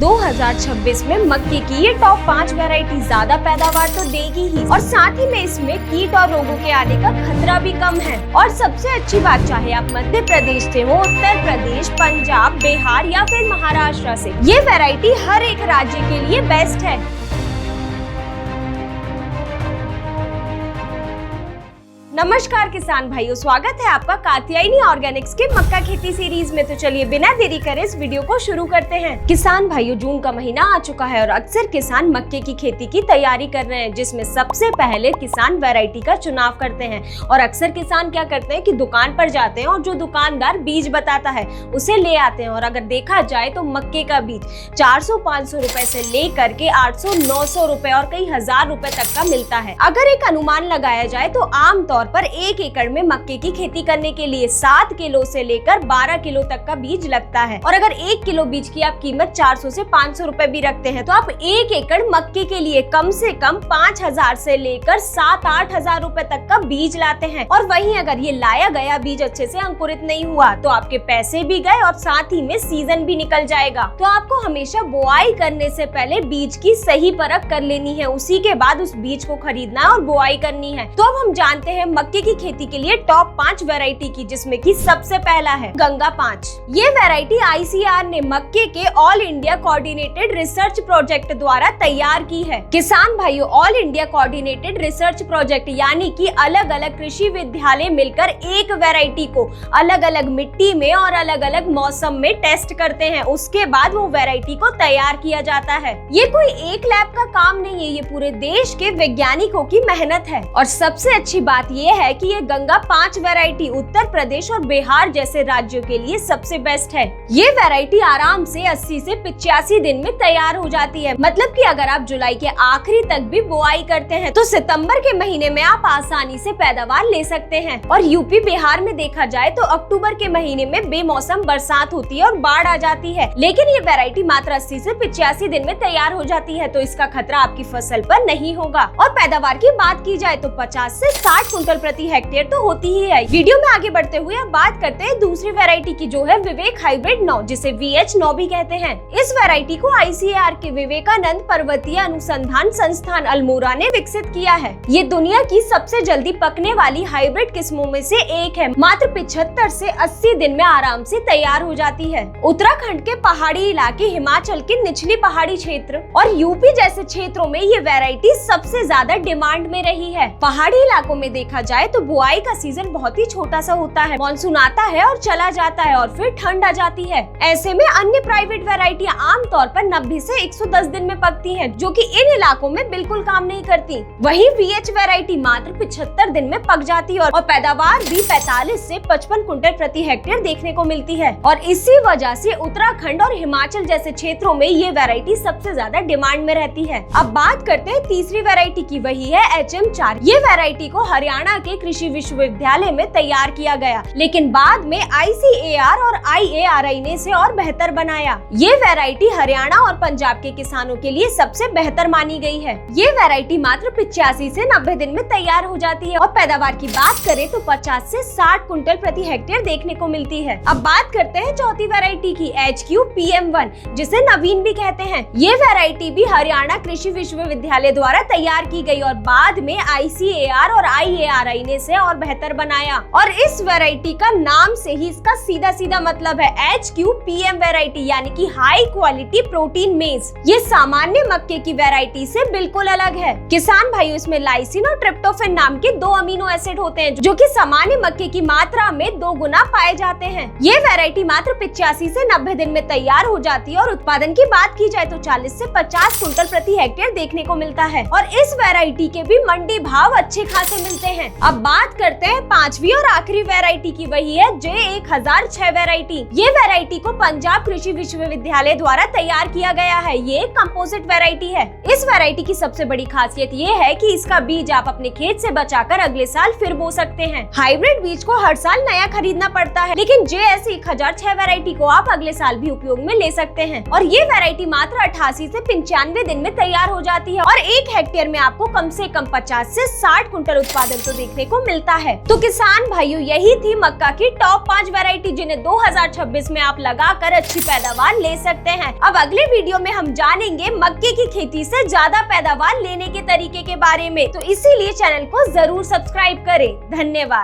2026 में मक्के की ये टॉप 5 वैरायटी ज्यादा पैदावार तो देगी ही, और साथ ही में इसमें कीट और रोगों के आने का खतरा भी कम है। और सबसे अच्छी बात, चाहे आप मध्य प्रदेश से हो, उत्तर प्रदेश, पंजाब, बिहार या फिर महाराष्ट्र से, ये वैरायटी हर एक राज्य के लिए बेस्ट है। नमस्कार किसान भाइयों, स्वागत है आपका कात्यायनी ऑर्गेनिक्स के मक्का खेती सीरीज में। तो चलिए बिना देरी करे इस वीडियो को शुरू करते हैं। किसान भाइयों, जून का महीना आ चुका है और अक्सर किसान मक्के की खेती की तैयारी कर रहे हैं, जिसमें सबसे पहले किसान वैरायटी का चुनाव करते हैं। और अक्सर किसान क्या करते हैं कि दुकान पर जाते हैं और जो दुकानदार बीज बताता है उसे ले आते हैं। और अगर देखा जाए तो मक्के का बीज 400-500 रुपए से लेकर के 800-900 रुपए और कई हजार रुपए तक का मिलता है। अगर एक अनुमान लगाया जाए तो आमतौर पर 1 एकड़ में मक्के की खेती करने के लिए 7 किलो से लेकर 12 किलो तक का बीज लगता है। और अगर 1 किलो बीज की आप कीमत 400 से 500 रुपए भी रखते हैं तो आप 1 एकड़ मक्के के लिए कम से कम 5,000 से लेकर 7-8 हजार रुपए तक का बीज लाते हैं। और वहीं अगर ये लाया गया बीज अच्छे से अंकुरित नहीं हुआ तो आपके पैसे भी गए और साथ ही में सीजन भी निकल जाएगा। तो आपको हमेशा बुआई करने से पहले बीज की सही परख कर लेनी है, उसी के बाद उस बीज को खरीदना और बुआई करनी है। तो अब हम जानते हैं मक्के की खेती के लिए टॉप 5 वैरायटी की, जिसमें कि सबसे पहला है गंगा 5। ये वैरायटी ICAR ने मक्के के all India coordinated research project द्वारा तैयार की है। किसान भाइयों, all India coordinated research project यानी कि अलग अलग कृषि विद्यालय मिलकर एक वैरायटी को अलग अलग मिट्टी में और अलग अलग मौसम में टेस्ट करते हैं। उसके बाद वो वैरायटी को तैयार किया जाता है। ये कोई एक लैब का काम नहीं है, ये पूरे देश के वैज्ञानिकों की मेहनत है। और सबसे अच्छी बात ये है कि ये गंगा 5 वैरायटी उत्तर प्रदेश और बिहार जैसे राज्यों के लिए सबसे बेस्ट है। ये वैरायटी आराम से 80 से 85 दिन में तैयार हो जाती है। मतलब कि अगर आप जुलाई के आखिरी तक भी बुआई करते हैं तो सितंबर के महीने में आप आसानी से पैदावार ले सकते हैं। और यूपी बिहार में देखा जाए तो अक्टूबर के महीने में बेमौसम बरसात होती है और बाढ़ आ जाती है, लेकिन ये वैरायटी मात्र 80 से 85 दिन में तैयार हो जाती है, तो इसका खतरा आपकी फसल पर नहीं होगा। और पैदावार की बात की जाए तो 50 से 60 कुंटल प्रति हेक्टेयर तो होती ही है। वीडियो में आगे बढ़ते हुए अब बात करते हैं दूसरी वैरायटी की, जो है विवेक हाइब्रिड 9, जिसे VH9 भी कहते हैं। इस वैरायटी को ICAR के विवेकानंद पर्वतीय अनुसंधान संस्थान अल्मोड़ा ने विकसित किया है। ये दुनिया की सबसे जल्दी पकने वाली हाइब्रिड किस्मों में से एक है। मात्र 75 से 80 दिन में आराम से तैयार हो जाती है। उत्तराखंड के पहाड़ी इलाके, हिमाचल के निचली पहाड़ी क्षेत्र और यूपी जैसे क्षेत्रों में ये वैरायटी सबसे ज्यादा डिमांड में रही है। पहाड़ी इलाकों में देखा जाए तो बुआई का सीजन बहुत ही छोटा सा होता है। मानसून आता है और चला जाता है और फिर ठंड आ जाती है। ऐसे में अन्य प्राइवेट वैरायटियां आमतौर पर 90 से 110 दिन में पकती हैं, जो कि इन इलाकों में बिल्कुल काम नहीं करती। वहीं VH वैरायटी मात्र 75 दिन में पक जाती है और पैदावार भी 45 से 55 कुंटल प्रति हेक्टेयर देखने को मिलती है। और इसी वजह से उत्तराखंड और हिमाचल जैसे क्षेत्रों में ये वैरायटी सबसे ज्यादा डिमांड में रहती है। अब बात करते हैं तीसरी वैरायटी की, वही है HM4। ये वैरायटी को हरियाणा के कृषि विश्वविद्यालय में तैयार किया गया, लेकिन बाद में ICAR और IARI ने इसे और बेहतर बनाया। ये वैरायटी हरियाणा और पंजाब के किसानों के लिए सबसे बेहतर मानी गई है। ये वैरायटी मात्र 85 से 90 दिन में तैयार हो जाती है और पैदावार की बात करें तो 50 से 60 कुंटल प्रति हेक्टेयर देखने को मिलती है। अब बात करते हैं चौथी वैरायटी की, HQ PM1, जिसे नवीन भी कहते हैं। ये वैरायटी भी हरियाणा कृषि विश्वविद्यालय द्वारा तैयार की गई और बाद में ICAR और IARI ने इसे और बेहतर बनाया। और इस वैरायटी का नाम से ही इसका सीधा सीधा मतलब है HQ PM वैरायटी, यानी कि हाई क्वालिटी प्रोटीन मेज। ये सामान्य मक्के की वैरायटी से बिल्कुल अलग है। किसान भाइयों, इसमें लाइसिन और ट्रिप्टोफैन नाम के 2 अमीनो एसिड होते हैं, जो कि सामान्य मक्के की मात्रा में 2 गुना पाए जाते हैं। ये वैरायटी मात्र 85 से 90 दिन में तैयार हो जाती है और उत्पादन की बात की जाए तो 40 से 50 कुंटल प्रति हेक्टेयर देखने को मिलता है। और इस वैरायटी के भी मंडी भाव अच्छे खासे मिलते हैं। अब बात करते हैं पांचवी और आखिरी वैरायटी की, वही है J1006 वैरायटी। ये वैरायटी को पंजाब कृषि विश्वविद्यालय द्वारा तैयार किया गया है। ये एक कंपोजिट वैरायटी है। इस वैरायटी की सबसे बड़ी खासियत ये है कि इसका बीज आप अपने खेत से बचाकर अगले साल फिर बो सकते हैं। हाइब्रिड बीज को हर साल नया खरीदना पड़ता है, लेकिन J1006 वैरायटी को आप अगले साल भी उपयोग में ले सकते हैं। और ये वैरायटी मात्र 88 से 95 दिन में तैयार हो जाती है और 1 हेक्टेयर में आपको कम से कम 50 से 60 कुंटल उत्पादन तो आपको देखने को मिलता है। तो किसान भाइयों, यही थी मक्का की टॉप 5 वैरायटी जिन्हें 2026 में आप लगाकर अच्छी पैदावार ले सकते हैं। अब अगले वीडियो में हम जानेंगे मक्के की खेती से ज्यादा पैदावार लेने के तरीके के बारे में, तो इसीलिए चैनल को जरूर सब्सक्राइब करें। धन्यवाद।